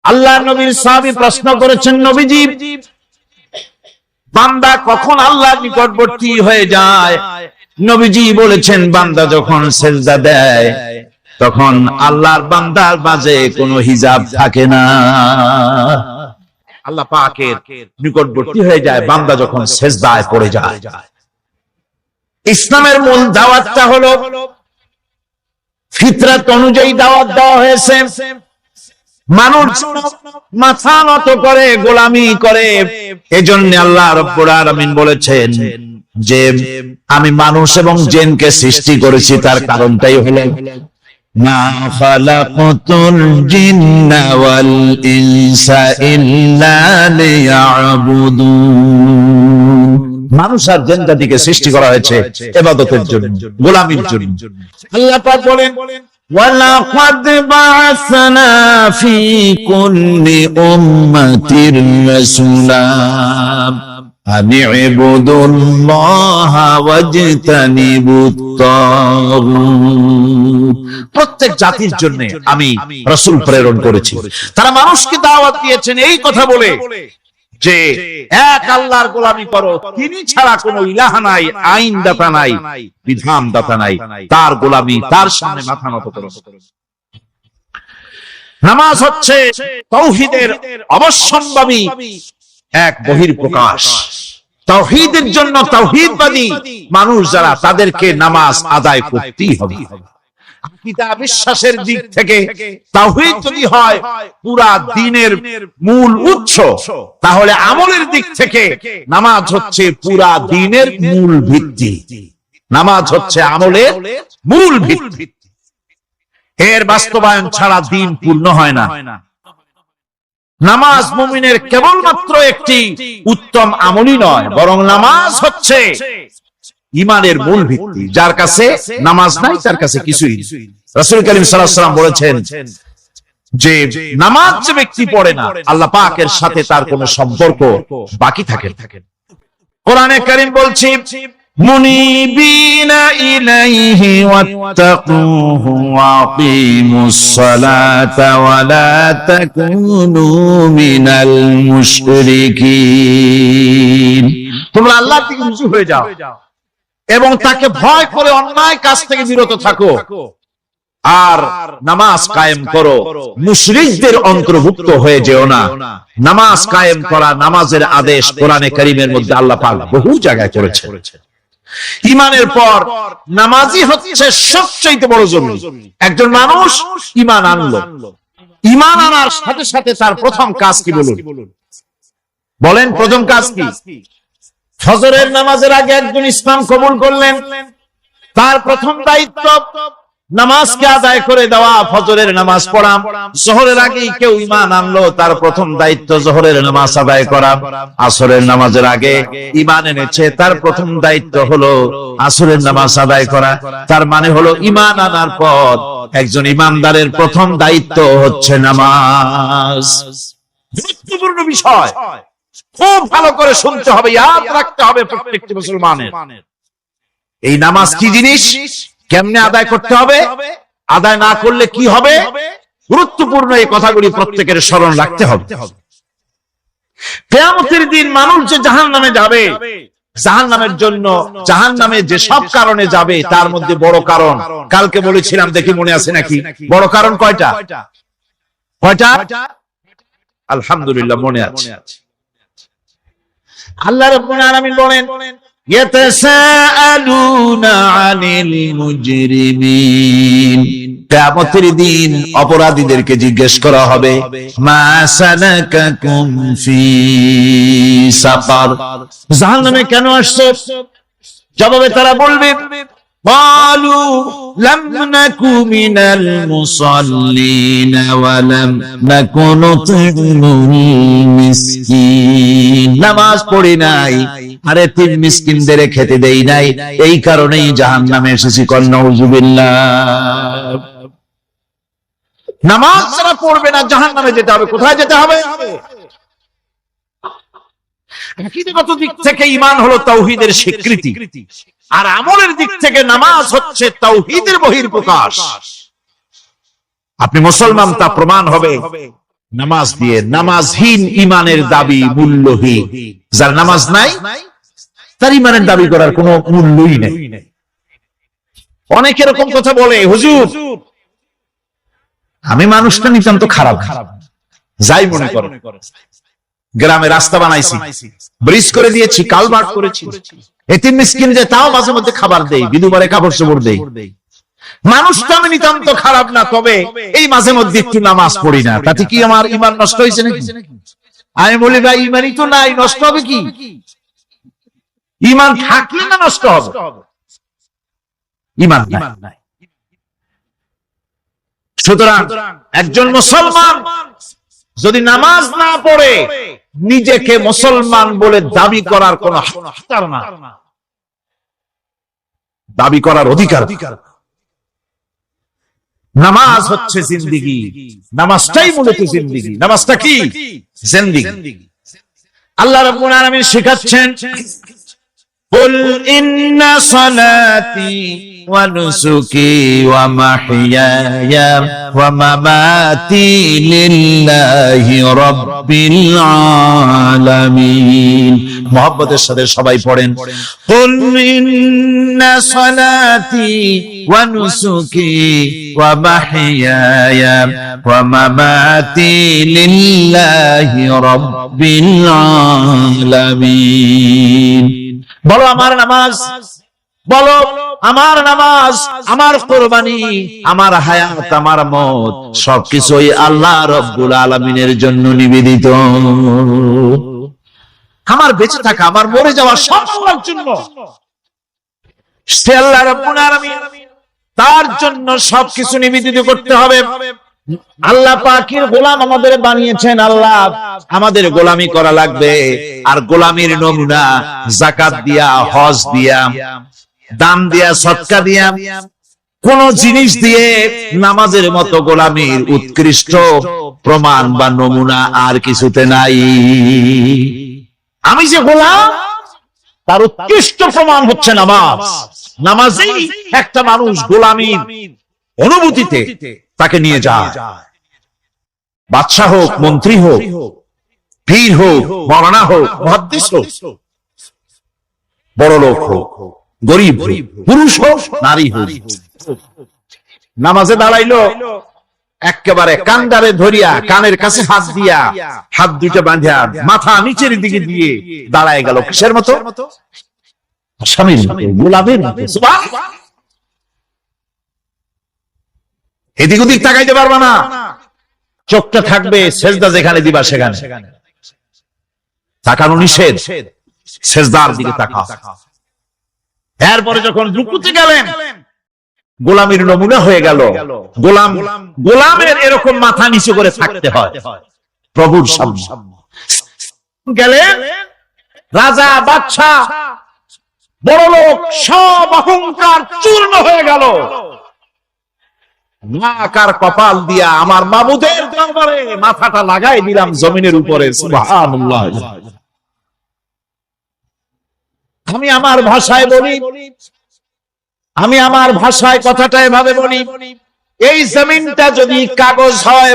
আল্লাহ নবীর সাহাবী প্রশ্ন করেছেন, নবীজি বান্দা কখন আল্লাহর নিকটবর্তী হয়ে যায়? নবীজি বলেছেন, বান্দা যখন সিজদা দেয় তখন আল্লাহর বান্দার মাঝে কোনো হিজাব থাকে না। আল্লাহ পাকের নিকটবর্তী হয়ে যায় বান্দা যখন সিজদায় পড়ে যায়। ইসলামের মূল দাওয়াতটা হলো ফিতরাত অনুযায়ী দাওয়াত দেওয়া হয়েছে। মানুষ মাথা নত করে গোলামি করে, এজন্য আল্লাহ রাব্বুল আলামিন বলেছেন যে আমি মানুষ এবং জিনকে সৃষ্টি করেছি, তার কারণটাই হলো মা খালাকাতুল জিন্না ওয়াল ইনসা ইল্লা লিয়াবুদুন। মানুষ আর জিন জাতিকে সৃষ্টি করা হয়েছে ইবাদতের জন্য, গোলামির জন্য। আল্লাহ পাক বলেন, ওয়ালাকাদ বা'আসনা ফি কুল্লি উম্মাতির রাসূলা আন ইবুদুল্লাহা ওয়াজতানিবুত তাগুত। প্রত্যেক জাতির জন্য আমি রাসূল প্রেরণ করেছি, তারা মানুষকে দাওয়াত দিয়েছেন এই কথা বলে যে এক আল্লাহর গোলামি করো, তিনি ছাড়া কোনো ইলাহ নাই, আইন দাতা নাই, বিধান দাতা নাই, তার গোলামি, তার সামনে মাথা নত করো। নামাজ হচ্ছে তাওহীদের অবশ্যম্ভাবী এক বহির্প্রকাশ। তাওহীদের জন্য তাওহীদবাদী মানুষ যারা, তাদেরকে নামাজ আদায় করতেই হবে। আকীদা বিশ্বাসের দিক থেকে তাওহীদ যদি হয় পুরা দ্বীনের মূল উৎস, তাহলে আমলের দিক থেকে নামাজ হচ্ছে পুরা দ্বীনের মূল ভিত্তি। নামাজ হচ্ছে আমলের মূল ভিত্তি, এর বাস্তবায়ন ছাড়া দ্বীন পূর্ণ হয় না। নামাজ মুমিনের কেবলমাত্র একটি উত্তম আমলই নয়, বরং নামাজ হচ্ছে ঈমানের মূল ভিত্তি। যার কাছে নামাজ নাই তার কাছে কিছুই নেই। রাসূল করিম সাল্লাল্লাহু আলাইহি ওয়াসাল্লাম বলেছেন যে নামাজ যে ব্যক্তি পড়ে না, আল্লাহ পাকের সাথে তার কোনো সম্পর্ক বাকি থাকে না। কোরআনে কারীম বলছে, মুনিবিনা ইলাইহি ওয়াত্তাকুহু ওয়া আকিমুস সালাতা ওয়া লা তাকুনু মিনাল মুশরিকিন। তোমরা আল্লাহর দিকে রুজু হয়ে যাও এবং তাকে ভয় করে অন্যায় কাজ থেকে বিরত থাকো, আর নামাজ কায়েম করো, মুশরিকদের অন্তর্ভুক্ত হয়ে যেও না। নামাজ কায়েম করা, নামাজের আদেশ কোরআনে কারীমের মধ্যে আল্লাহ পাক বহু জায়গায় করেছেন। ঈমানের পর নামাজই হচ্ছে সবচেয়ে বড় জরুরি। একজন মানুষ ঈমান আনলো, ঈমান আনার সাথে সাথে তার প্রথম কাজ কি বলুন? বলেন প্রথম কাজ কি? ফজরের নামাজের আগে একজন ইসলাম কবুল করলেন, তার প্রথম দায়িত্ব নামাজকে আদায় করে দেওয়া, ফজরের নামাজ পড়া। যোহরের আগেই কেউ ঈমান আনলো, তার প্রথম দায়িত্ব যোহরের নামাজ আদায় করা। আসরের নামাজের আগে ঈমান এনেছে, তার প্রথম দায়িত্ব হলো আসরের নামাজ আদায় করা। তার মানে হলো ঈমান আনার পর একজন ঈমানদারের প্রথম দায়িত্ব হচ্ছে নামাজ। গুরুত্বপূর্ণ বিষয়, খুব ভালো করে শুনতে হবে, ইয়াদ রাখতে হবে প্রত্যেকটি মুসলমানের। এই নামাজ কি জিনিস, কেমনে আদায় করতে হবে, আদায় না করলে কি হবে, গুরুত্বপূর্ণ এই কথাগুলি প্রত্যেকের স্মরণ রাখতে হবে। কিয়ামতের দিন মানুষ যে জাহান্নামে যাবে, জাহান্নামের জন্য, জাহান্নামে যে সব কারণে যাবে তার মধ্যে বড় কারণ কালকে বলেছিলাম, দেখি মনে আছে নাকি? বড় কারণ কয়টা? কয়টা? আলহামদুলিল্লাহ মনে আছে। আল্লাহ রাব্বুল আলামিন বলেন, ইয়াতাসাআলুনা আনিল মুজরিমিন। কিয়ামতের দিন অপরাধীদেরকে জিজ্ঞেস করা হবে, মা সালাকাকুম ফি সাকার, জাহান্নামে কেন আসছো? জবাবে তারা বলবে, ক্বালু লাম নাকু মিনাল মুসাল্লিন ওয়া লাম নাকু নুতিমুল মিসকিন। নামাজ পড়ি নাই, আরে তিন মিসকিনদের খেতে দেই নাই, এই কারণেই জাহান্নামে এসেছি। নাউযুবিল্লাহ। নামাজ যারা পড়বে না জাহান্নামে যেতে হবে। কোথায় যেতে হবে? আকীদাগত দিক থেকে ঈমান হলো তাওহীদের স্বীকৃতি, আর আমলের দিক থেকে নামাজ হচ্ছে তাওহীদের বহির্প্রকাশ। আপনি মুসলমান তা প্রমাণ হবে নামাজ দিয়ে। নামাজহীন ইমানের দাবি মূল্যহীন। যার নামাজ নাই তার ইমানের দাবি করার কোনো মূল্যই নেই। অনেক এরকম কথা বলে, হুজুর আমি মানুষটা নিতান্ত খারাপ, যাই মনে করো, গ্রামে রাস্তা বানাইছি, ব্রিজ করে দিয়েছি, কালভার্ট করেছি, এতিম মিসকিন যে তাও মাঝে মধ্যে খাবার দেই, বিধবারে কাপড় চোপড় দেই, মানুষটা আমি নিতান্ত খারাপ না, তবে এই মাঝে মধ্যে একটু নামাজ পড়ি না, তাতে কি আমার ইমান নষ্ট হয়েছে নাকি? আমি বলি ভাই ইমানই তো নাই, নষ্ট হবে কি? ইমান থাকলে না নষ্ট হবে? ইমান নাই। সুতরাং একজন মুসলমান যদি নামাজ না পড়ে নিজেকে মুসলমান বলে দাবি করার কোন হাতিয়ার না, দাবি করার অধিকার। নামাজ হচ্ছে জিন্দেগি, নামাজটাই মূলত জিন্দেগি। নামাজটা কি? জিন্দেগি। আল্লাহ রাব্বুল আলামিন শেখাচ্ছেন, قل إن صلاتي ونسكي ومحياي ومماتي لله رب العالمين। মোহাব্বতের সাথে সবাই পড়েন, قل إن صلاتي ونسكي ومحياي ومماتي لله رب العالمين। বলো আমার নামাজ, বলো আমার নামাজ, আমার কুরবানি, আমার হায়াত, আমার মওত সবকিছুই আল্লাহ রাব্বুল আলামিনের জন্য নিবেদিত। আমার বেঁচে থাকা, আমার মরে যাওয়া সব আল্লাহর জন্য। সে আল্লাহ রাব্বুল আলামিন, তার জন্য সবকিছু নিবেদিত করতে হবে। আল্লাহ পাকের গোলাম আমাদের বানিয়েছেন, আল্লাহ আমাদের গোলামি করা লাগবে। আর গোলামির নমুনা যাকাত দিয়া, হজ দিয়া, দান দিয়া, সদকা দিয়া, কোন জিনিস দিয়ে নামাজের মতো গোলামির উৎকৃষ্ট প্রমাণ বা নমুনা আর কিছুতে নাই। আমি যে গোলাম তার উৎকৃষ্ট প্রমাণ হচ্ছে নামাজ। নামাজেই একটা মানুষ গোলামির অনুভূতিতে তাকে নিয়ে যায়। বাদশাহ হোক, মন্ত্রী হোক, পীর হোক, মাওলানা হোক, মুহাদ্দিস হোক, বড় লোক হোক, গরিব হোক, পুরুষ হোক, নারী হোক, নামাজে দাঁড়াইলো, একেবারে কান্দারে ধরিয়া কানের কাছে হাত দিয়া, হাত দুইটা বাঁধিয়া মাথা নিচের দিকে দিয়ে দাঁড়ায় গেল। কিসের মতো? স্বামীর মতো, গোলামের মতো। সুবহানাল্লাহ। এদিক ওদিক তাকাইতে পারবা না, চোখটা থাকবে সেজদা যেখানে দিবা সেখানে। তাকানো নিষেধ, সেজদার দিকে তাকাও। এরপরে যখন রুকুতে গেলেন, গোলামের নমুনা হয়ে গেল। গোলামের এরকম মাথা নিচু করে থাকতে হয় প্রভুর সামনে। গেলেন রাজা, বাদশা, বড় লোক, সব অহংকার চূর্ণ হয়ে গেল। নাক আর কপাল দিয়া আমার মাবুদের দরবারে মাথাটা লাগাই দিলাম জমিনের উপরে। সুবহানাল্লাহ। আমি আমার ভাষায় বলি, আমি আমার ভাষায় কথাটা এভাবে বলি, এই জমিনটা যদি কাগজ হয়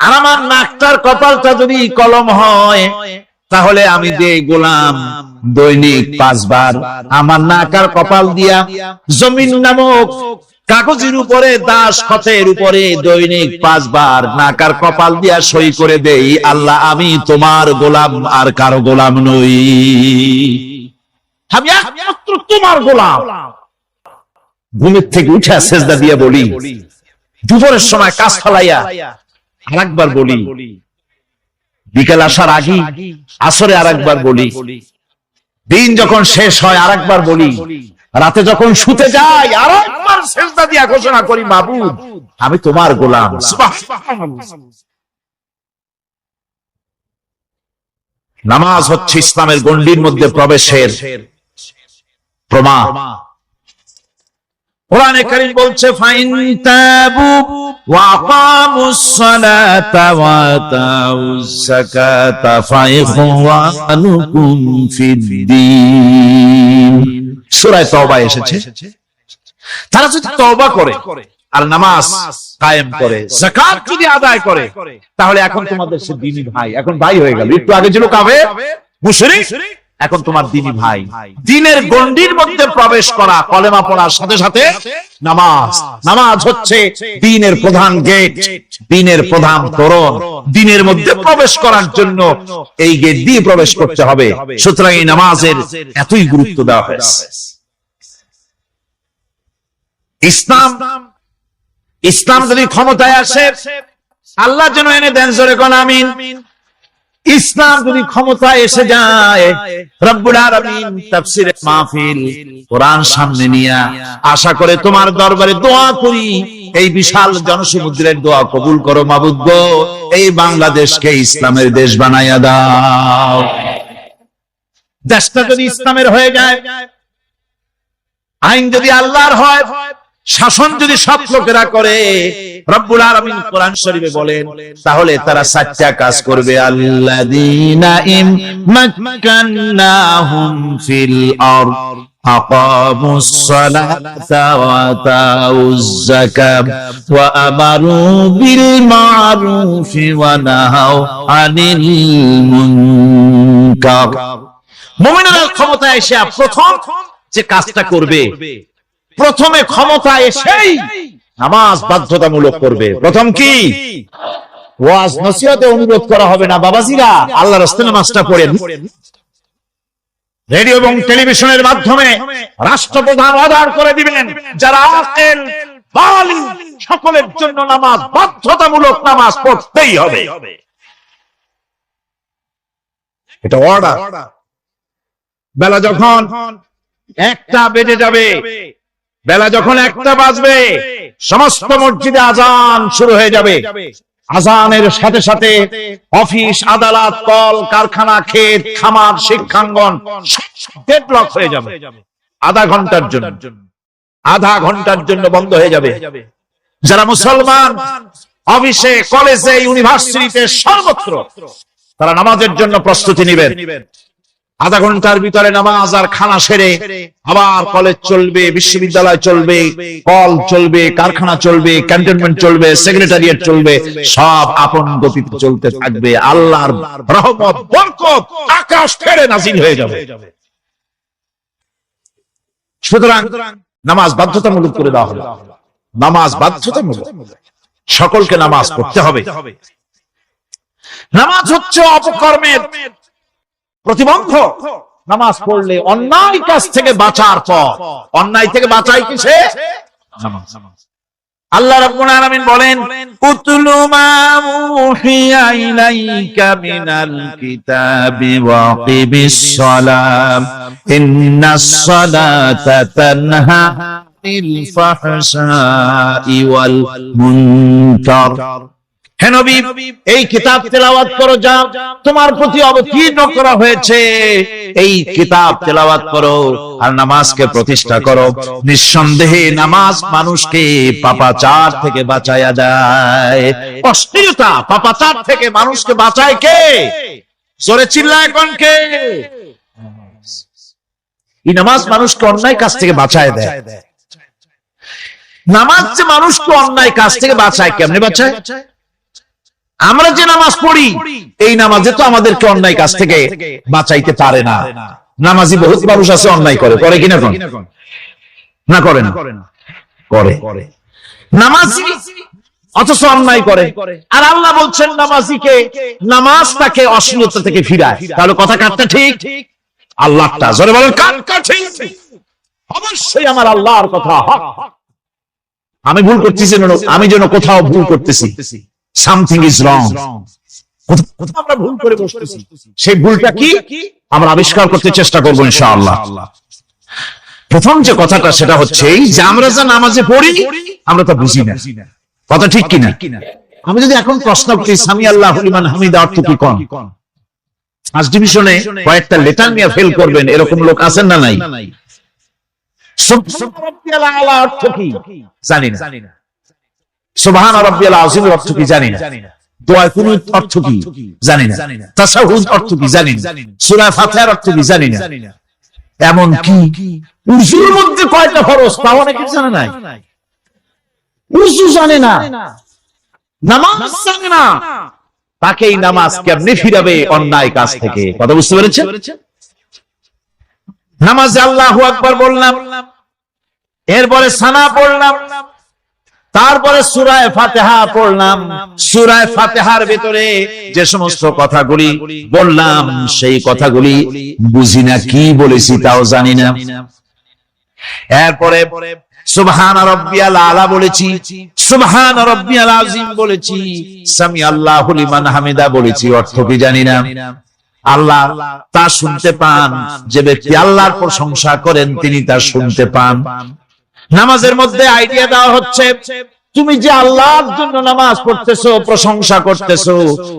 আর আমার নাকটার কপালটা যদি কলম হয়, তাহলে আমি যে গোলাম দৈনিক 5 বার আমার নাক আর কপাল দিয়া জমিন নামক কাগজের উপরে, দাস খতের উপরে দৈনিক 5 বার নাক আর কপাল দিয়া সই করে দেই, আল্লাহ আমি তোমার গোলাম, আর কারো গোলাম নই, আমি একমাত্র তোমার গোলাম। ঘুমের থেকে উঠে সেজদা দিয়ে বলি, দুপুরের সময় কাজ ফেলাইয়া আরেকবার বলি, বিকেল আসার আগে আসরে আরেকবার বলি, দিন যখন শেষ হয় আরেকবার বলি, রাতে যখন শুতে যাই আরেকবার সেজদা দিয়া ঘোষণা করি, মাবুদ আমি তোমার গোলাম। নামাজ হচ্ছে ইসলামের গণ্ডির মধ্যে প্রবেশের প্রমাণ। কোরআনে কারীম বলছে, ফাইন তাবু ওয়া আকামুস সালাতা ওয়া আতাউস যাকাতা ফাইখওয়ানুকুম ফিদ্দীন। সূরা তওবা এসেছে, তারা যদি তওবা করে আর নামাজ কায়েম করে, যাকাত যদি আদায় করে, তাহলে এখন তোমাদের সে দ্বীনি ভাই, এখন ভাই হয়ে গেল। একটু আগে ছিল কাফের মুশরিক, এখন তোমার দ্বীনি ভাই। দ্বীনের গণ্ডির মধ্যে প্রবেশ করা, কলেমা পড়ার সাথে সাথে নামাজ। নামাজ হচ্ছে দ্বীনের প্রধান গেট, দ্বীনের প্রধান তোরণ। দ্বীনের মধ্যে প্রবেশ করার জন্য এই গেট দিয়ে প্রবেশ করতে হবে। সুতরাং এই নামাজের এতই গুরুত্ব দেওয়া হয়েছে। ইসলাম যদি ক্ষমতায় আসে, আল্লাহ যেন এনে দেন, জোরে কোন আমিন। ইসলাম যদি ক্ষমতায় এসে যায়, রব্বুল আলামিন তাফসীরে মাহফিল, কোরআন সামনে নিয়ে আশা করে তোমার দরবারে দোয়া করি, এই বিশাল জনসমুদ্রের দোয়া কবুল করো মাবুদ গো, এই বাংলাদেশকে ইসলামের দেশ বানাইয়া দাও। দেশটা যদি ইসলামের হয়ে যায়, আইন যদি আল্লাহর হয়, শাসন যদি সৎ লোকেরা করে, রব্বুল আলামিন কোরআন শরীফে বলেন, তাহলে তারা সাতটা কাজ করবে। আল্লাযীনা মাক্কান্নাহুম ফিল আরদ আকামুস সালাতা ওয়া আতাউজ যাকাত ওয়া আমারু বিল মা'রুফি ওয়া নাহাউ আনিল মুনকার। মুমিনরা ক্ষমতায় এসে প্রথম যে কাজটা করবে, প্রথমে ক্ষমতা এসেই নামাজ বাধ্যতামূলক করবে। প্রথম কি? ওয়াজ নসিহতে অনুরোধ করা হবে না, বাবাজিরা আল্লাহর রাস্তায় নামাজটা পড়েন। রেডিও এবং টেলিভিশনের মাধ্যমে রাষ্ট্রপ্রধান অর্ডার করে দিবেন, যারা আকেল বালিগ সকলের জন্য নামাজ বাধ্যতামূলক, নামাজ পড়তেই হবে, এটা অর্ডার। বেলা যখন 1টা বেজে যাবে, বেলা যখন 1টা বাজবে, সমস্ত মসজিদে আজান শুরু হয়ে যাবে। আজানের সাথে সাথে অফিস, আদালত, কল কারখানা, ক্ষেত খামার, শিক্ষাঙ্গন ডেডলক হয়ে যাবে। আধা ঘন্টার জন্য বন্ধ হয়ে যাবে। যারা মুসলমান অফিসে, কলেজে, ইউনিভার্সিটিতে, সর্বত্র তারা নামাজের জন্য প্রস্তুতি নেবেন। আধা ঘন্টার ভিতরে নামাজ আর খানা সেরে আবার কলেজ চলবে, বিশ্ববিদ্যালয় চলবে, কল চলবে, কারখানা চলবে, ক্যান্টনমেন্ট চলবে, সেক্রেটারিয়েট চলবে, সব আপন গতিতে চলতে থাকবে। আল্লাহর রহমত, বরকত আকাশ থেকে নাযিল হয়ে যাবে। সুতরাং নামাজ বাধ্যতামূলক করে দেওয়া হলো। নামাজ বাধ্যতামূলক, সকলকে নামাজ পড়তে হবে। নামাজ হচ্ছে অপকর্মের প্রতিবন্ধক। নামাজ পড়লে অন্যায় কাজ থেকে বাঁচার পথ। অন্যায় থেকে বাঁচাই কিসে? নামাজ। আল্লাহ রাব্বুল আলামিন বলেন, উতলু মা উহিয়া ইলাইকা মিনাল কিতাবি ওয়া আকিমিস সালাম ইন্নাস সালাতা তানহা আনিল ফাহশাই ওয়াল মুনকার। হে নবী, এই কিতাব তেলাওয়াত করো, যা তোমার প্রতি অবতীর্ণ করা হয়েছে, এই কিতাব তেলাওয়াত করো আর নামাজকে প্রতিষ্ঠা করো। নিঃসন্দেহে নামাজ মানুষকে পাপাচার থেকে বাঁচায়া দেয়। অশ্লীলতা, পাপাচার থেকে মানুষকে বাঁচায় কে? জোরে চিল্লায় কোন কে? এই নামাজ মানুষকে অন্যায় কাজ থেকে বাঁচায় দেয়। নামাজ যে মানুষকে অন্যায় কাজ থেকে বাঁচায়, কেমনে বাঁচায়? আমরা যে নামাজ পড়ি, এই নামাজে তো আমাদেরকে অন্যায় কাজ থেকে বাঁচাইতে পারে না। নামাজি বহুত মানুষ আছে অন্যায় করে, করে কিনা? না করে না? করে। নামাজি অথচ অন্যায় করে। আর আল্লাহ বলছেন নামাজিকে, নামাজ তাকে অশ্লীলতা থেকে ফিরায়। তাহলে কথা কাটটা ঠিক? আল্লাহটা জোরে বলেন, কাটটা ঠিক? অবশ্যই আমার আল্লাহর কথা হক। আমি ভুল করতেছি, আমি যেন কোথাও ভুল করতেছি, something is wrong, কোথাও আমরা ভুল করে বসতেছি, সেই ভুলটা কি আমরা আবিষ্কার করতে চেষ্টা করব ইনশাআল্লাহ। প্রথম যে কথাটা সেটা হচ্ছে এই যে আমরা যা নামাজে পড়ি আমরা তা বুঝি না। কথা ঠিক কিনা? আমি যদি এখন প্রশ্ন করি সামি আল্লাহু লিমান হামিদা অর্থ কি কোন? ফার্স্ট ডিভিশনে কয়েকটা লেটার নিয়ে ফেল করবেন, এরকম লোক আছেন না নাই? সুবহান রাব্বিয়াল আলা অর্থ কি জানি না। সুবহান রাব্বিয়াল আযীম অর্থ কি জানি না। দোয়া কুনুত অর্থ কি জানি না। তাশাহুদ অর্থ কি জানি না। সূরা ফাতিহার অর্থ কি জানি না। এমন কি উযুর মধ্যে কয়টা ফরজ তা অনেকে জানে না। উযু জানে না, নামাজ জানে না, তাকে এই নামাজ কেমনে ফিরাবে অন্যায় কাজ থেকে? কথা বুঝতে পেরেছেন? নামাজে আল্লাহু আকবার বললাম, এরপরে সানা পড়লাম, তারপরে সূরা ফাতিহা পড়লাম। সূরা ফাতিহার ভিতরে যে সমস্ত কথাগুলি বললাম সেই কথাগুলি বুঝি না, কি বলেছি তাও জানি না। এরপরে সুবহান রাব্বিয়াল আলা বলেছি, সুবহান রাব্বিয়াল আযীম বলেছি, সামি আল্লাহু লিমান হামিদা বলেছি, অর্থ কি জানি না। আল্লাহ তা শুনতে পান, যে ব্যক্তি আল্লাহর প্রশংসা করেন তিনি তা শুনতে পান। নামাজের মধ্যে আইডিয়া দেওয়া হচ্ছে, তুমি যে আল্লাহর জন্য নামাজ পড়তেছো, প্রশংসা করতেছো,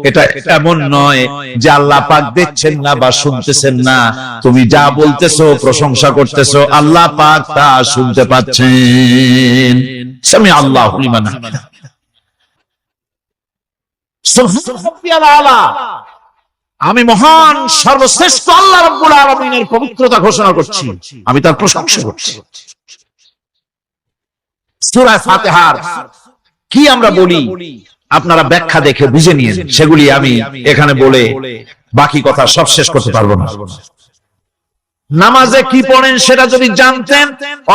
এটা এমন নয় যে আল্লাহ পাক দেখছেন না বা শুনতেছেন না। তুমি যা বলতেছো, প্রশংসা করতেছো, আল্লাহ পাক তা শুনতে পাচ্ছেন। সামি আল্লাহু লিমান হামিদা, সুবহান রাব্বিয়াল আলা। আমি মহান সর্বশ্রেষ্ঠ আল্লাহ রাব্বুল আলামিনের পবিত্রতা ঘোষণা করছি, আমি তার প্রশংসা করছি। সূরা ফাতিহার কি আমরা বলি আপনারা ব্যাখ্যা দেখে বুঝে নিন, সেগুলি আমি এখানে বলে বাকি কথা সব শেষ করতে পারবো না। নামাজে কি পড়েন সেটা যদি জানতেন,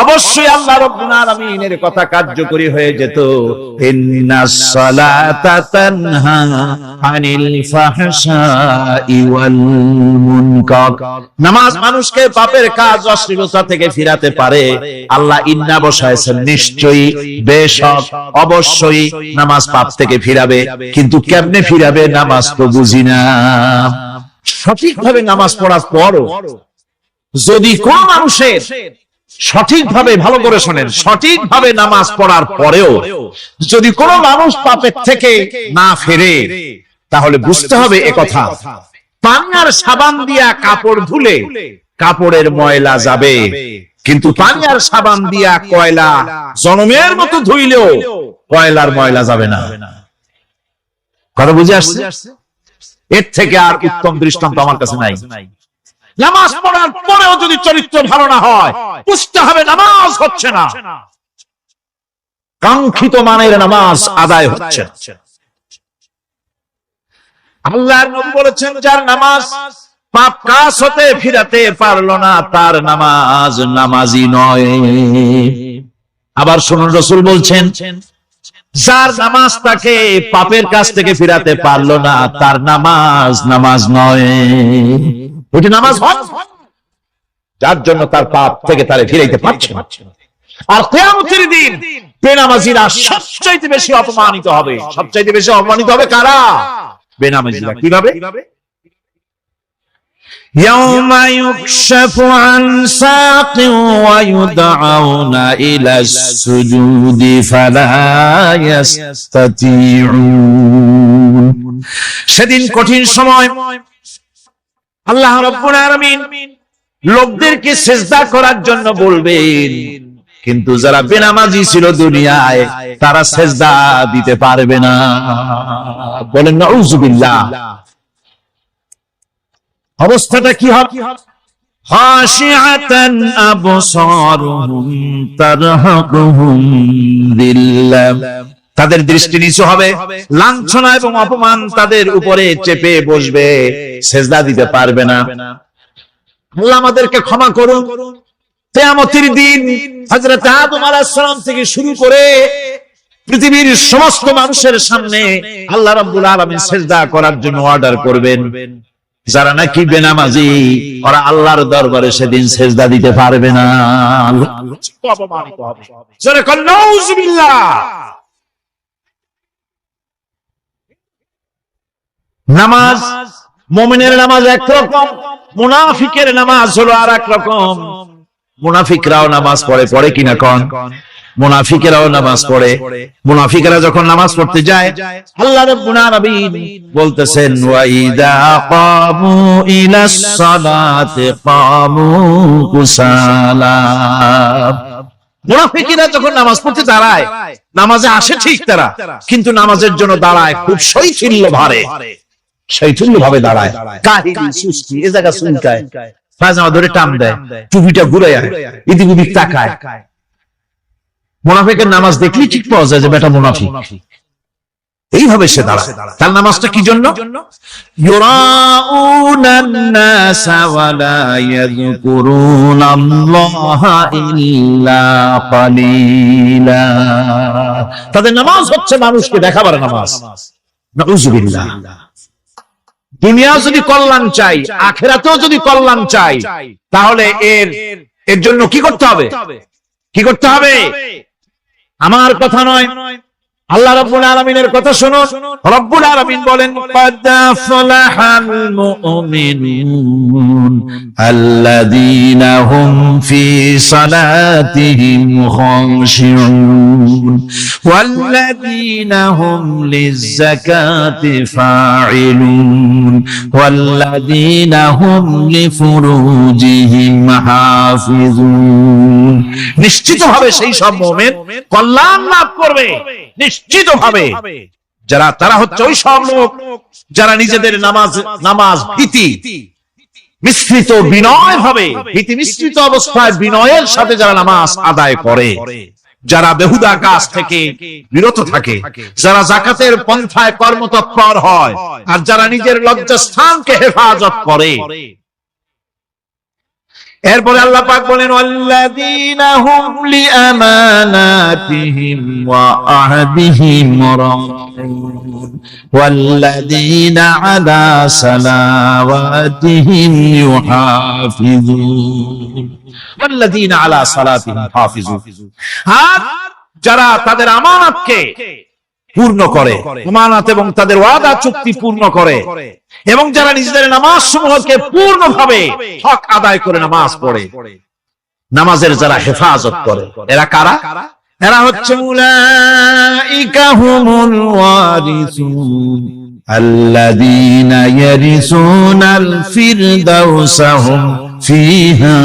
অবশ্যই আল্লাহ রাব্বুল আলামিনের কথা কার্যকরী হয়ে যেত। ইন্নাস সালাতা তানহা আনিল ফাহশাই ওয়াল মুনকার। নামাজ মানুষকে পাপের কাজ, অশ্লীলতা থেকে ফিরাতে পারে। আল্লাহ ইন্না বসায়ছেন, নিশ্চয়ই, বেশক, অবশ্যই নামাজ পাপ থেকে ফিরাবে। কিন্তু কেমনে ফিরাবে নামাজ তো বুঝি না। সঠিকভাবে নামাজ পড়ার পরও যদি কোন মানুষের সঠিকভাবে, ভালো করে শোনেন, সঠিকভাবে নামাজ পড়ার পরেও যদি কোন মানুষ পাপের থেকে না ফেরে, তাহলে বুঝতে হবে একথা, পানি আর সাবান দিয়া কাপড় ধুলে কাপড়ের ময়লা যাবে, কিন্তু পানি আর সাবান দিয়া কয়লা জনমের মতো ধুইলেও কয়লার ময়লা যাবে না। কথা বুঝে আসছে? এর থেকে আর উত্তম দৃষ্টান্ত আমার কাছে নাই। নামাজ পড়ার পরেও যদি চরিত্র ভালো না হয়, বুঝতে হবে নামাজ হচ্ছে না, কাঙ্ক্ষিত মানের নামাজ আদায় হচ্ছে না। আল্লাহর নবী বলেছেন, যার নামাজ পাপ কাজ হতে ফিরাতে পারলো না, তার নামাজ নামাজি নয়। আবার শুনুন, রাসূল বলছেন, যার নামাজ তাকে পাপের কাছ থেকে ফিরাতে পারলো না, তার নামাজ নামাজ নয়। ওইটা নামাজ হয় যার জন্য তার পাপ থেকে তারে ফিরাইতে পারছে না। আর কিয়ামতের দিন বেনামাজিরা সবচাইতে বেশি অপমানিত হবে। সবচাইতে বেশি অপমানিত হবে কারা? বেনামাজিরা। কিভাবে? ইয়াউমা ইউকশাফু আন সাকিন ওয়া ইউদআউনা ইলাস সুজুদি ফালা ইস্তাতিউন। সেদিন কঠিন সময়, আল্লাহ রাব্বুল আলামিন লোকদেরকে সিজদা করার জন্য বলবেন, কিন্তু যারা বেনামাজি ছিল দুনিয়ায়, তারা সিজদা দিতে পারবে না। বলেন নাউযুবিল্লাহ। অবস্থাটা কি হবে? খাশিআতান আবসারুহুম তারহাকুহুম যিল্লাহ। তাদের দৃষ্টি নিচু হবে, লাঞ্ছনা এবং অপমান তাদের উপরে চেপে বসবে, সিজদা দিতে পারবে না। আল্লাহ আমাদেরকে ক্ষমা করুন। কিয়ামতের দিন হযরত আদম আলাইহিস সালাম থেকে শুরু করে পৃথিবীর সমস্ত মানুষের সামনে আল্লাহ রাব্বুল আলামিন সিজদা করার জন্য অর্ডার করবেন। যারা নাকি বেনামাজি, ওরা আল্লাহর দরবারে সেদিন সিজদা দিতে পারবে না। অপমানিত হবে। জোরে বলেন নাউযুবিল্লাহ। নামাজ, মুমিনের নামাজ একরকম, মুনাফিকের নামাজ হলো আরেক রকম। মুনাফিকরাও নামাজ পড়ে, পড়ে কিনা কোন? মুনাফিকেরাও নামাজ পড়ে। মুনাফিকেরা যখন নামাজ পড়তে যায়, আল্লাহ রাব্বুল আলামিন বলতেছেন, ওয়া ইযা কামু ইলাস সালাতি কামু কুসালা। মুনাফিকেরা যখন নামাজ পড়তে দাঁড়ায়, নামাজে আসে ঠিক তারা, কিন্তু নামাজের জন্য দাঁড়ায় খুব শৈথিল্য ভাবে, শৈথিল্য ভাবে দাঁড়ায়, কাহিনী সুস্তি, এ জায়গা চুলকায়, পায়জামা ধরে টান দেয়, টুপিটা ঘুরায়, এদিক ওদিক তাকায়। মুনাফিকের নামাজ দেখলেই ঠিক পাওয়া যায় যে বেটা মুনাফিক। এইভাবে সে দাঁড়ায়। তার নামাজটা কি জন্য? ইউরাউনান নাসা ওয়া লা ইয়াযকুরুনাল্লাহা ইল্লা কালিলা। তাদের নামাজ হচ্ছে মানুষকে দেখাবার নামাজ। নাউযুবিল্লাহ। দুনিয়া যদি কল্যাণ চাই, আখিরাতেও যদি কল্যাণ চাই, তাহলে এর জন্য কি করতে হবে? কি করতে হবে? আমার কথা নয়, আল্লাহ রাব্বুল আলামিনের কথা শুনুন। রব্বুল আলামিন বলেন, قد أفلح المؤمنون الذين هم في صلاتهم خاشعون والذين هم للزكاة فاعلون والذين هم لفروجهم حافظون। নিশ্চিতভাবে সেই সব মুমিন কল্যাণ লাভ করবে, নিশ্চিতভাবে। যারা তারা হচ্ছে ওই সব লোক যারা নিজেদের নামাজ ভীতি মিশ্রিত বিনয় ভাবে, ভীতি মিশ্রিত অবস্থায় বিনয়ের সাথে যারা নামাজ আদায় করে, যারা বেহুদা কাজ থেকে বিরত থাকে, যারা যাকাতের পন্থায় কর্মতৎপর হয়, আর যারা নিজের লজ্জাস্থানকে হেফাজত করে। এরপরে আল্লাহ পাক বলেন, ওয়াল্লাযীনা হুম লিআমানাতিহিম ওয়া আহদিহিম রাউন ওয়াল্লাযীনা আলা সালাওয়াতিহিম ইউহাফিজুন ওয়াল্লাযীনা আলা সালাতিহিম হাফিজুন। আর যারা তাদের আমানতকে পূর্ণ করে, আমানত এবং তাদের ওয়াদা চুক্তি পূর্ণ করে, এবং যারা নিজেদের নামাজ সমূহকে পূর্ণভাবে হক আদায় করে নামাজ পড়ে, নামাজের যারা হেফাজত করে, এরা কারা? এরা হচ্ছে উলাইকা হুমুল ওয়ারিসুন আল্লাযীনা ইয়ারিসুনাল ফিরদাউসা হুম ফিহা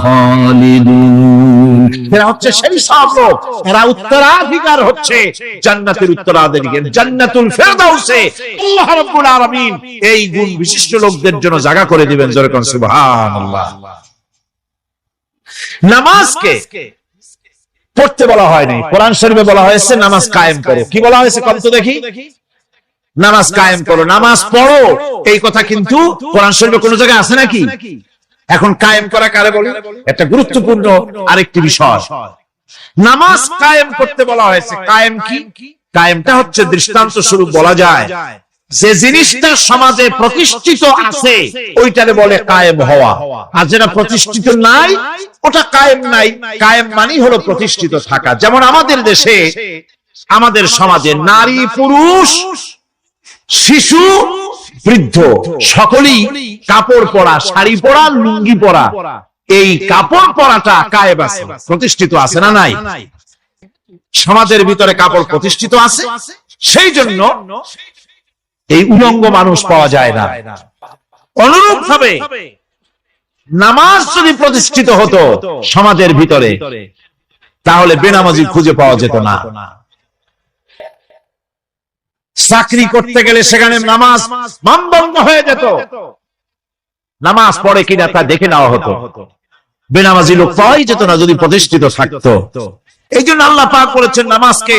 খালিদুন। এরা হচ্ছে সেই সব লোক, এরা উত্তরাধিকার হচ্ছে জান্নাতের উত্তরাধিকার, জান্নাতুল ফিরদাউসে আল্লাহ রাব্বুল আলামিন এই গুণ বিশিষ্ট লোকদের জন্য জায়গা করে দিবেন। জোরে কোন সুবহানাল্লাহ। নামাজকে পড়তে বলা হয়নি, কোরআন শরীফে বলা হয়েছে নামাজ কায়েম করো। কি বলা হয়েছে কত দেখি? নামাজ কায়েম করো, নামাজ পড়ো। এই কথা কিন্তু কোরআন শরীফে কোন জায়গায় আছে নাকি? এখন কায়েম করা কারে বলে? একটা গুরুত্বপূর্ণ আরেকটি বিষয়। নামাজ কায়েম করতে বলা হয়েছে। কায়েম কি? কায়েমটা হচ্ছে দৃষ্টান্ত স্বরূপ বলা যায় যে জিনিসটা সমাজে প্রতিষ্ঠিত আছে ওইটারে বলে কায়েম হওয়া, আর যেটা প্রতিষ্ঠিত নাই ওটা কায়েম নাই। কায়েম মানে হলো প্রতিষ্ঠিত থাকা। যেমন আমাদের দেশে, আমাদের সমাজে নারী পুরুষ শিশু বৃদ্ধ সকলেই কাপড় পরা, শাড়ি পরা, লুঙ্গি পরা, এই কাপড় পরাটা কায়েম আছে, প্রতিষ্ঠিত আছে না নাই? সমাজের ভিতরে কাপড় প্রতিষ্ঠিত আছে, সেই জন্য এই উলঙ্গ মানুষ পাওয়া যায় না। অনুরূপ ভাবে নামাজ যদি প্রতিষ্ঠিত হতো সমাজের ভিতরে, তাহলে বেনামাজি খুঁজে পাওয়া যেত না। চাকরি করতে গেলে সেখানে নামাজ মানদণ্ড হয়ে যেত, নামাজ পড়ে কিনা তা দেখে নেওয়া হতো। বেনামাজি লোক পাওয়াই যেত না যদি প্রতিষ্ঠিত থাকতো। এই জন্য আল্লাহ পাক বলেছেন নামাজকে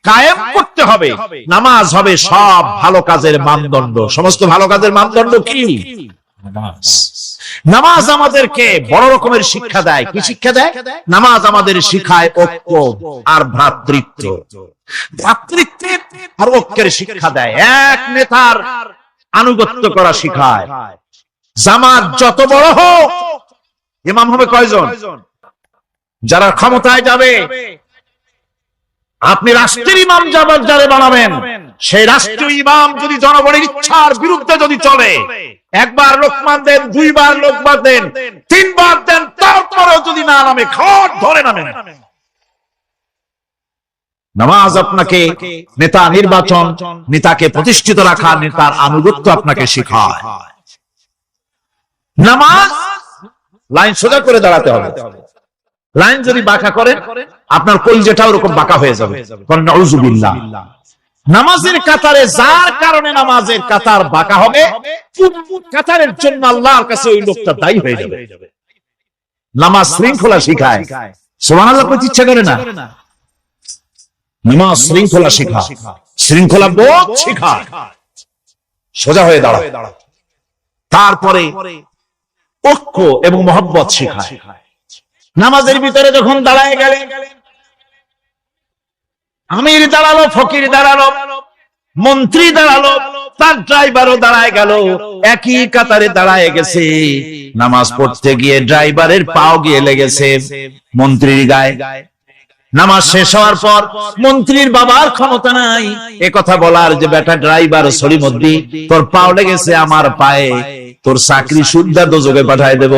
কায়েম করতে হবে। নামাজ হবে সব ভালো কাজের মানদণ্ড। সমস্ত ভালো কাজের মানদণ্ড কি? নামাজ। নামাজ আমাদেরকে বড় রকমের শিক্ষা দেয়। কি শিক্ষা দেয়? নামাজ আমাদের শিখায় ঐক্য আর ভ্রাতৃত্ব, ভ্রাতৃত্বের আর ঐক্যের শিক্ষা দেয়। এক নেতার আনুগত্য করা শিখায়। জামাত যত বড় হোক, ইমাম হবে কয়জন? যারা ক্ষমতায় যাবে, আপনি রাষ্ট্রের ইমাম যারে বানাবেন, সেই রাষ্ট্রীয় ইমাম যদি জনগণের ইচ্ছার বিরুদ্ধে যদি চলে, একবার লোকমান দেন, দুইবার লোকমান দেন, তিনবার দেন, তারপরেও যদি না নামে, খড় ধরে নামেন। নামাজ আপনাকে নেতা নির্বাচন, নেতাকে প্রতিষ্ঠিত রাখা, নেতার আনুগত্য আপনাকে শেখায়। নামাজ লাইন সোজা করে দাঁড়াতে হবে। লাইন যদি বাঁকা করেন, আপনার কলিজাটা ওরকম বাঁকা হয়ে যাবে। নাউযুবিল্লাহ। নামাজের কাতারে যার কারণে নামাজের কাতার বাঁকা হবে, কাতারের জন্য আল্লাহর কাছে ওই লোকটা দায়ী হয়ে যাবে। নামাজ শৃঙ্খলা শিখায়। সুবহানাল্লাহ করতে ইচ্ছা করে না? নামাজ শৃঙ্খলা শিখা, শৃঙ্খলা বোধ শিখা, সোজা হয়ে দাঁড়া। তারপরে ঐক্য এবং মহব্বত শিখায়। নামাজের ভিতরে যখন দাঁড়ায় গেলে, আমির দাঁড়ালো, ফকির দাঁড়ালো, মন্ত্রী দাঁড়ালো, তার ড্রাইভারও দাঁড়ায় গেল, একই কাতারে দাঁড়ায় গেছে। নামাজ পড়তে গিয়ে ড্রাইভারের পাও গিয়ে লেগেছে মন্ত্রীর গায়ে। নামাজ শেষ হওয়ার পর মন্ত্রীর বাবার ক্ষমতা নাই এ কথা বলার যে বেটা ড্রাইভার সলিমুদ্দি, তোর পাও লেগেছে আমার পায়ে, তোর চাকরি শুদ্ধা দোজকে পাঠায় দেব।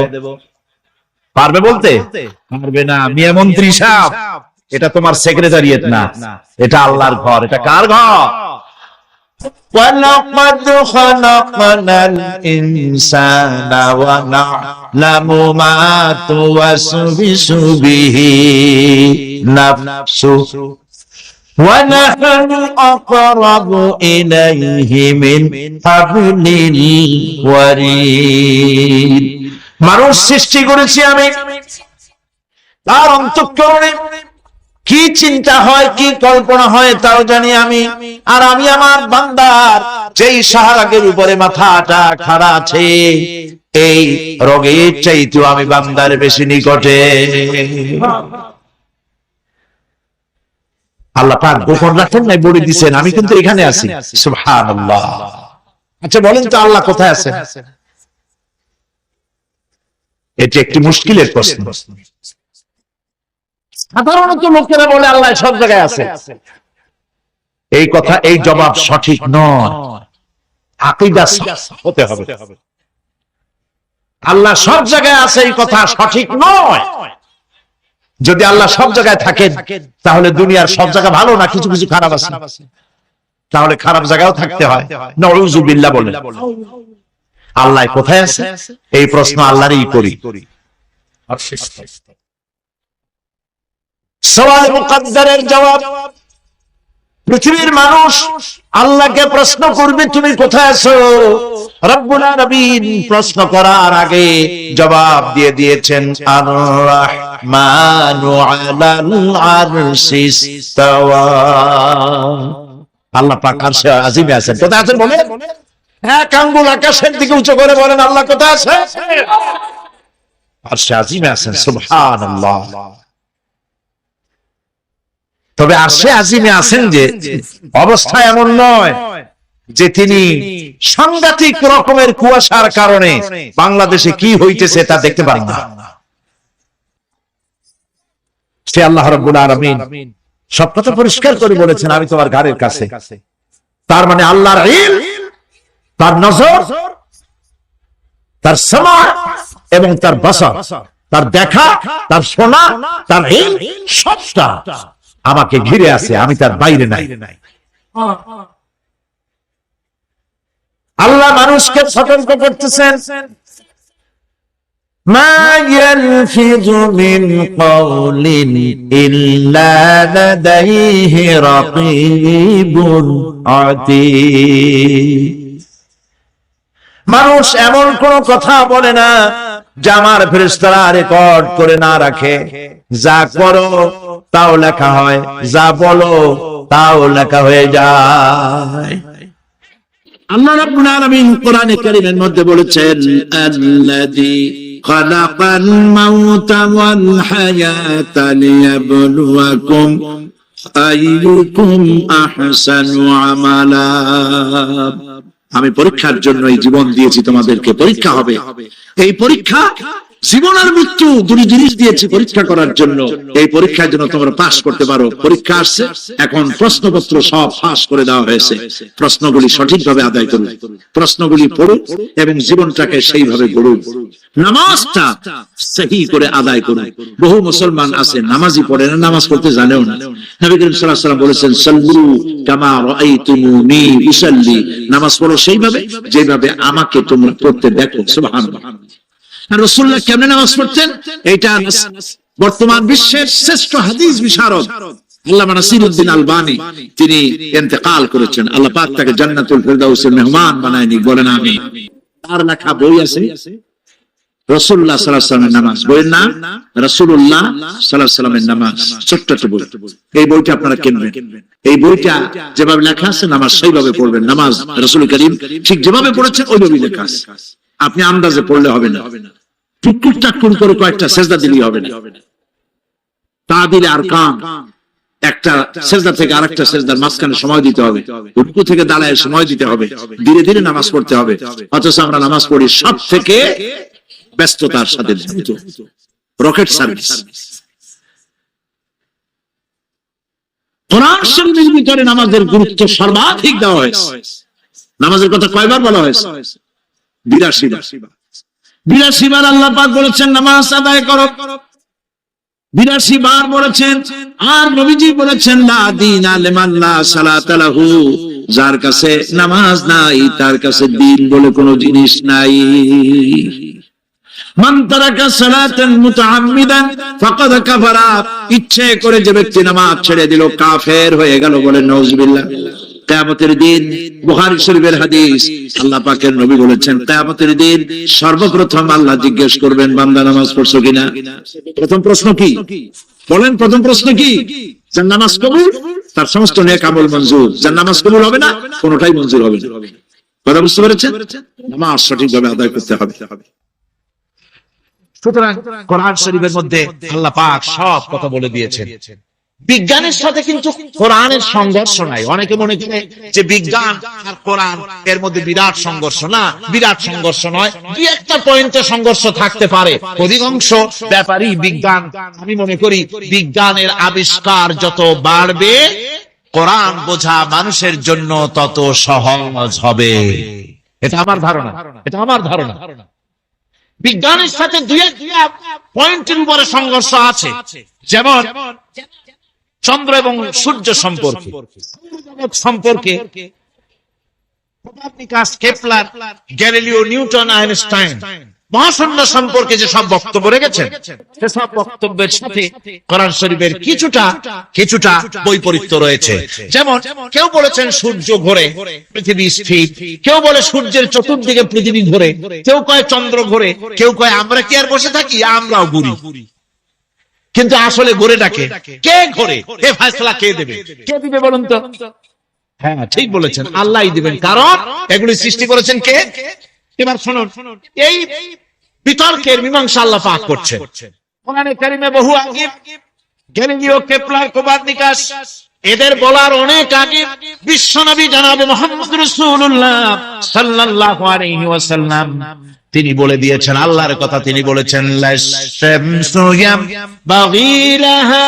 পারবে বলতে? পারবে না। মিয়া মন্ত্রী সাহেব, এটা তোমার সেক্রেটারিয়েট না, এটা আল্লাহর ঘর। এটা কার ঘর? وَلَقَدْ خَلَقْنَا الْإِنسَانَ وَنَعْلَمُ مَا تُوَسْوِسُ بِهِ نَفْسُهُ وَنَحْنُ أَقْرَبُ إِلَيْهِ مِنْ حَبْلِ الْوَرِيدِ। মানুষ সৃষ্টি করেছি আমি, তার অন্তঃকরণে কি চিন্তা হয়, কি কল্পনা হয় তাও জানি আমি। আর আমি আমার বান্দার যেই শাহরাগের উপরে মাথাটা খাড়া আছে, এই রোগের চাইতেও আমি বান্দার বেশি নিকটে। আল্লাহ পাক গোপন রাখেন নাই, বলে দিচ্ছেন আমি কিন্তু এখানে আছি। সুবহানাল্লাহ। আচ্ছা বলেন তো আল্লাহ কোথায় আছেন? এটি একটি মুশকিলের প্রশ্ন। সাধারণত লোকেরা বলে আল্লাহ সব জায়গায় আছে। এই কথা, এই জবাব সঠিক নয়। আকীদা হতে হবে। আল্লাহ সব জায়গায় আছে এই কথা সঠিক নয়। যদি আল্লাহ সব জায়গায় থাকেন তাহলে দুনিয়ার সব জায়গা ভালো না, কিছু কিছু খারাপ আছে। তাহলে খারাপ জায়গাও থাকতে হয়। নাউযুবিল্লাহ বলেন। আল্লাহ কোথায় আছে এই প্রশ্ন আল্লাহরই করি। সওয়াল মুকদ্দারের জবাব, পৃথিবীর মানুষ আল্লাহকে প্রশ্ন করবে তুমি কোথায় আছো। রব্বুল আলামিন প্রশ্ন করার আগে জবাব দিয়ে দিয়েছেন, আর রাহমানু আলাল আরশিস ইসতাওয়া। আল্লাহ পাক আরশে আজিমে আছেন। কোথায় আছেন বলেন? এক আঙ্গুল আকাশের দিকে উঁচু করে বলেন আল্লাহ কোথায় আছে? আরশে আজিমে আছেন। সুবহানাল্লাহ। তবে আরশে আজিমে আছেন যে অবস্থা এমন নয় যে তিনি সাংঘাতিক রকমের কুয়াশার কারণে বাংলাদেশে কি হইতেছে তা দেখতে পারেন না। সে আল্লাহ রাব্বুল আলামিন সব কথা পরিষ্কার করে বলেছেন, আমি তোমার ঘরের কাছে। তার মানে আল্লাহর ইলম, তার নজর, তার সামা এবং তার বসর, তার দেখা, তার শোনা, তার ইলম সবটা আমাকে ঘিরে আছে, আমি তার বাইরে নাই। আল্লাহ মানুষকে সতর্ক করতেছেন, মা ইয়ালফিযু মিন কাওলিন ইল্লা লাদাইহি রাকীবুন আতীদ। মানুষ এমন কোন কথা বলে না যা আমার ফেরেশতারা রেকর্ড করে না রাখে। যা করো তাও লেখা হয়, যা বলো তাও লেখা হয়ে যায়। আল্লাহ রাব্বুল আলামিন কোরআনে কারীমের মধ্যে বলেছেন, আল্লাযী খালাকাল মাউতা ওয়াল হায়াতা লিয়াবলুয়াকুম আইয়ুকুম আহসানু আমালা। আমি পরীক্ষার জন্য এই জীবন দিয়েছি, তোমাদেরকে পরীক্ষা হবে। এই পরীক্ষা জীবন আর মৃত্যু দুই জিনিস দিয়েছি পরীক্ষা করার জন্য। এই পরীক্ষার জন্য তোমরা পাস করতে পারো। পরীক্ষা আসছে, এখন প্রশ্নপত্র সব পাস করে দেওয়া হয়েছে। প্রশ্নগুলি সঠিকভাবে আদায় করুন, প্রশ্নগুলি পড়ুন এবং জীবনটাকে সেইভাবে গড়ুন। নামাজটা সহি করে আদায় করুন। বহু মুসলমান আছে নামাজই পড়ে না, নামাজ পড়তে জানেও না। নবী করিম সাল্লাল্লাহু আলাইহি ওয়াসাল্লাম বলেছেন, সাল্লু কামা রাআইতুমুনি উসাল্লি। নামাজ পড়ো সেইভাবে যেভাবে আমাকে তোমরা পড়তে দেখো। সুবহানাল্লাহ। আর রাসূলুল্লাহ কেমনে নামাজ পড়তেন এটা বর্তমান বিশ্বের শ্রেষ্ঠ হাদিস বিশারদ আল্লামা নাসিরউদ্দিন আলবানী তিনি ইন্তেকাল করেছেন। আল্লাহ পাক তাকে জান্নাতুল ফেরদাউসের মেহমান বানায়নি, বলেন আমিন। তার লেখা বই আছে, রাসূলুল্লাহ সাল্লাল্লাহু আলাইহি ওয়াসাল্লামের নামাজ, বইয়ের নাম রাসূলুল্লাহ সাল্লাল্লাহু আলাইহি ওয়াসাল্লামের নামাজ, ছোট্ট একটা বই। এই বইটা আপনারা কিনবেন। এই বইটা যেভাবে লেখা আছে নামাজ সেইভাবে পড়বেন। নামাজ রাসূল করিম ঠিক যেভাবে পড়েছেন ওইভাবেই লেখা আছে। আপনি আন্দাজে পড়লে হবে না, টুকটুক টাকটুক করে কয়েকটা সেজদা দিলেই হবে না। তাদিল আরকান, একটা সেজদা থেকে আরেকটা সেজদার মাঝখানে সময় দিতে হবে, রুকু থেকে দাঁড়ায় সময় দিতে হবে, ধীরে ধীরে নামাজ পড়তে হবে। অথচ আমরা নামাজ পড়ি সব থেকে ব্যস্ততার সাথে দ্রুত, রকেট সার্ভিস। কোরআন শরীফের ভিতরে নামাজের গুরুত্ব সর্বাধিক দেওয়া হয়েছে। নামাজের কথা কয়বার বলা হয়েছে? 82 বার। 82 বার আল্লাহ পাক বলেছেন নামাজ আদায় করো, 82 বার বলেছেন। আর নবীজি বলেছেন লা দীনা লিমান লা সালাতা লাহু, যার কাছে নামাজ নাই তার কাছে দ্বীন বলে কোনো জিনিস নাই। মান তারাকা সালাতান মুতাআম্মিদান ফাকাদ কাফারা, ইচ্ছে করে যে ব্যক্তি নামাজ ছেড়ে দিল কাফের হয়ে গেল, বলে নাউজুবিল্লাহ। কিয়ামতের দিন, বুখারী শরীফের হাদিস, আল্লাহ পাকের নবী বলেছেন কিয়ামতের দিন সর্বপ্রথম আল্লাহ জিজ্ঞেস করবেন বান্দা নামাজ পড়ছো কিনা। প্রথম প্রশ্ন কি বলেন? প্রথম প্রশ্ন কি? যার নামাজ কবুল তার সমস্ত নেক আমল মঞ্জুর, যার নামাজ কবুল হবে না কোনটাই মঞ্জুর হবে না। কথা বুঝতে পেরেছেন? নামাজ সঠিকভাবে আদায় করতে হবে। সুতরাং কোরআন শরীফের মধ্যে আল্লাহ পাক সব কথা বলে দিয়েছেন। বিজ্ঞানের সাথে কিন্তু কোরআনের সংঘর্ষ নাই। অনেকে মনে করে যে বিজ্ঞান আর কোরআন এর মধ্যে বিরাট সংঘর্ষ। না, বিরাট সংঘর্ষ নয়, দুই একটা পয়েন্টে সংঘর্ষ থাকতে পারে। অধিকাংশ ব্যাপারই বিজ্ঞান, আমি মনে করি বিজ্ঞানের আবিষ্কার যত বাড়বে কোরআন বোঝা মানুষের জন্য তত সহজ হবে। এটা আমার ধারণা, এটা আমার ধারণা। বিজ্ঞানের সাথে দুই একটা পয়েন্টের উপরে সংঘর্ষ আছে, যেমন চন্দ্র এবং সূর্য সম্পর্কে Copernicus, Kepler, Galileo, Newton, Einstein মহাশূন্য সম্পর্কে যে সব বক্তব্য রেখেছেন, সেসব বক্তব্যের সাথে কোরআন শরীফের কিছুটা বৈপরীত্য রয়েছে। যেমন কেউ বলেছেন সূর্য ঘোরে, পৃথিবী স্থির, কেউ বলে সূর্যের চতুর্দিকে পৃথিবী ঘোরে, কেউ কয় চন্দ্র ঘোরে, কেউ কয় আমরা কি আর বসে থাকি, আমরাও ঘুরি। কিন্তু আসলে ঘোরেটাকে কে ঘোরে, এ ফয়সালা কে দেবে? কে দিবে বলুন তো? হ্যাঁ, ঠিক বলেছেন, আল্লাহই দিবেন, কারণ এগুলি সৃষ্টি করেছেন কে? এবার শুনুন, এই বিতর্কের মীমাংসা আল্লাহ পাক করছেন কোরআনে কারিমে বহু আগে। গ্যালিলিও, কেপলার, কোপারনিকাস এদের বলার অনেক আগে বিশ্বনবী জনাবে মুহাম্মদ রাসূলুল্লাহ সাল্লাল্লাহু আলাইহি ওয়াসাল্লাম তিনি বলে দিয়েছেন, আল্লাহর কথা তিনি বলেছেন, লাশ-শামসু ইয়ামবাগি লাহা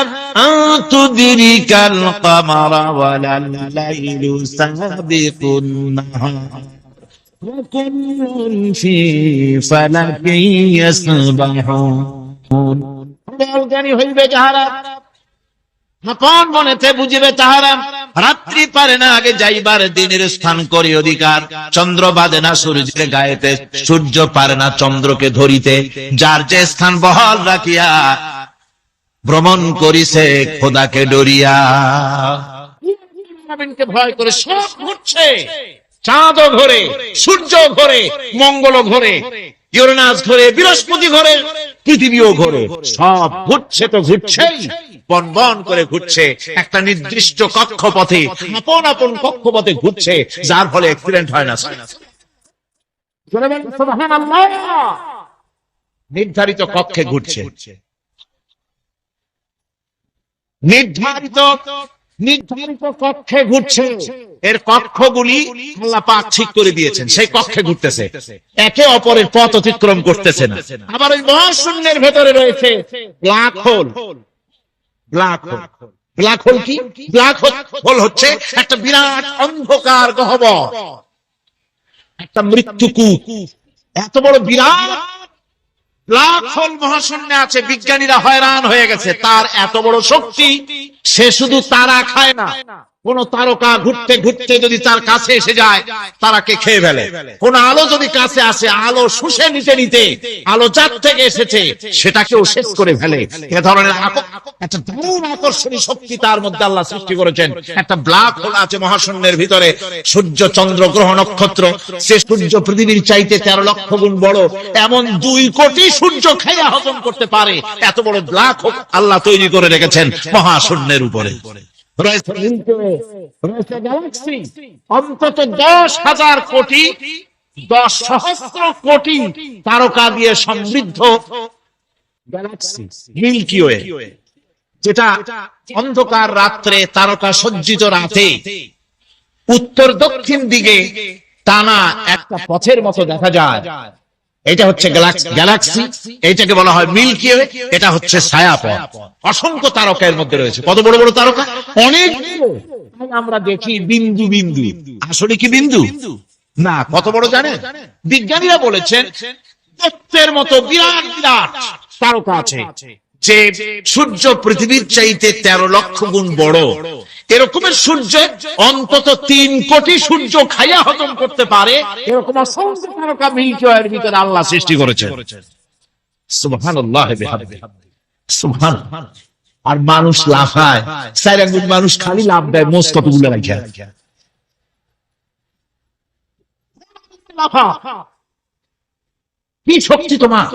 আন তুদরিকাল কামারা ওয়ালাল লাইলু সাবিকুন নাহার ওয়া কুল্লুন ফি ফালাকিন ইয়াসবাহুন। জ্ঞানী হইবে যাহারা, আপন মনেতে বুঝিবে তাহারা, রাত্রি পারে না আগে যাইবার দিনের স্থান করি অধিকার, চন্দ্র বাঁধে না সূর্যের গায়েতে, সূর্য পারে না চন্দ্রকে ধরিতে, যার যে স্থান বহাল রাখিয়া ভ্রমণ করিছে খোদাকে ডরিয়া। ভয় করে সব ঘুরছে, চাঁদও ঘোরে, সূর্য ঘোরে, মঙ্গল ঘোরে, ইউরেনাস ঘোরে, বৃহস্পতি ঘোরে, পৃথিবীও ঘোরে, সব ঘুরছে তো ঘুরছেই, বন করে ঘুরছে একটা নির্দিষ্ট কক্ষপথে, আপন আপন কক্ষপথে ঘুরছে, যার ফলে অ্যাক্সিডেন্ট হয় না। সুবহানাল্লাহ, নির্ধারিত কক্ষে ঘুরছে, নির্ধারিত কক্ষে ঘুরছে। এর কক্ষগুলি আল্লাহ পাক ঠিক করে দিয়েছেন, সেই কক্ষে ঘুরতেছে, একে অপরের পথ অতিক্রম করতেছে না। আবার ওই মহাশূন্যের ভেতরে রয়েছে ব্ল্যাক হোল। ব্ল্যাক হোল কি? ব্ল্যাক হোল হচ্ছে একটা বিরাট অন্ধকার গহ্বর, একটা মৃত্যুকূপ। এত বড় বিরাট ব্ল্যাক হোল মহাশূন্যে আছে, বিজ্ঞানীরা হয়রান হয়ে গেছে। তার এত বড় শক্তি, সে শুধু তারা খায় না, কোন তারকা ঘুরতে ঘুরতে যদি তার কাছে এসে যায় তারাকে খেয়ে ফেলে। কোন আলো যদি কাছে আসে, আলো শুষে নিতে নিতে আলো যার থেকে এসেছে সেটাকেও শেষ করে ফেলে। এ ধরনের একটা দারুণ আকর্ষণী শক্তি তার মধ্যে আল্লাহ সৃষ্টি করেছেন। একটা ব্ল্যাক হোল আছে মহাশূন্যের ভিতরে, সূর্য চন্দ্র গ্রহ নক্ষত্র, সে সূর্য পৃথিবীর চাইতে 13 লক্ষ গুণ বড়। এমন 2 কোটি সূর্য খেয়ে হজম করতে পারে এত বড় ব্ল্যাক হোল আল্লাহ তৈরি করে রেখেছেন মহাশূন্যের উপরে। রয়েছে মিল্কিওয়ে, রয়েছে গ্যালাক্সি, অন্তত 10,000 কোটি 10 সহস্র কোটি তারকা দিয়ে সমৃদ্ধ গ্যালাক্সি মিল্কিওয়ে, যেটা অন্ধকার রাত্রে তারকা সজ্জিত রাতে উত্তর দক্ষিণ দিকে টানা একটা পথের মতো দেখা যায়। এটা হচ্ছে গ্যালাক্সি, এইটাকে বলা হয় মিল্কিওয়ে, এটা হচ্ছে ছায়াপথ। অসংখ্য তারকা এর মধ্যে রয়েছে। কত বড় বড় তারকা, অনেক। আমরা দেখি বিন্দু বিন্দু, আসলে কি বিন্দু না। কত বড় জানেন? বিজ্ঞানীরা বলেছেন দৈত্যের মতো বিরাট বিরাট তারকা আছে, যে সূর্য পৃথিবীর চাইতে 13 লক্ষ গুণ বড়। এরকমের সূর্য অন্তত 3 কোটি সূর্য খাইয়া হজম করতে পারে। এরকম অসংখ্য তারকা মিল্কিওয়ের ভিতরে আল্লাহ সৃষ্টি করেছেন। সুবহানাল্লাহ বিহামদিহি, সুবহানাল্লাহ। আর মানুষ লাফায়, 4 আঙ্গুল মানুষ খালি লাফ দেয়, মোষ কতগুলো রাখা লাফা। কি শক্তি তোমার!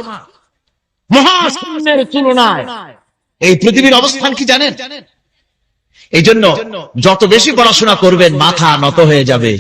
মহাশূন্যের তুলনায় এই পৃথিবীর অবস্থান কি জানেন? এই জন্য যত বেশি পড়াশোনা করবেন মাথা নত হয়ে যাবে।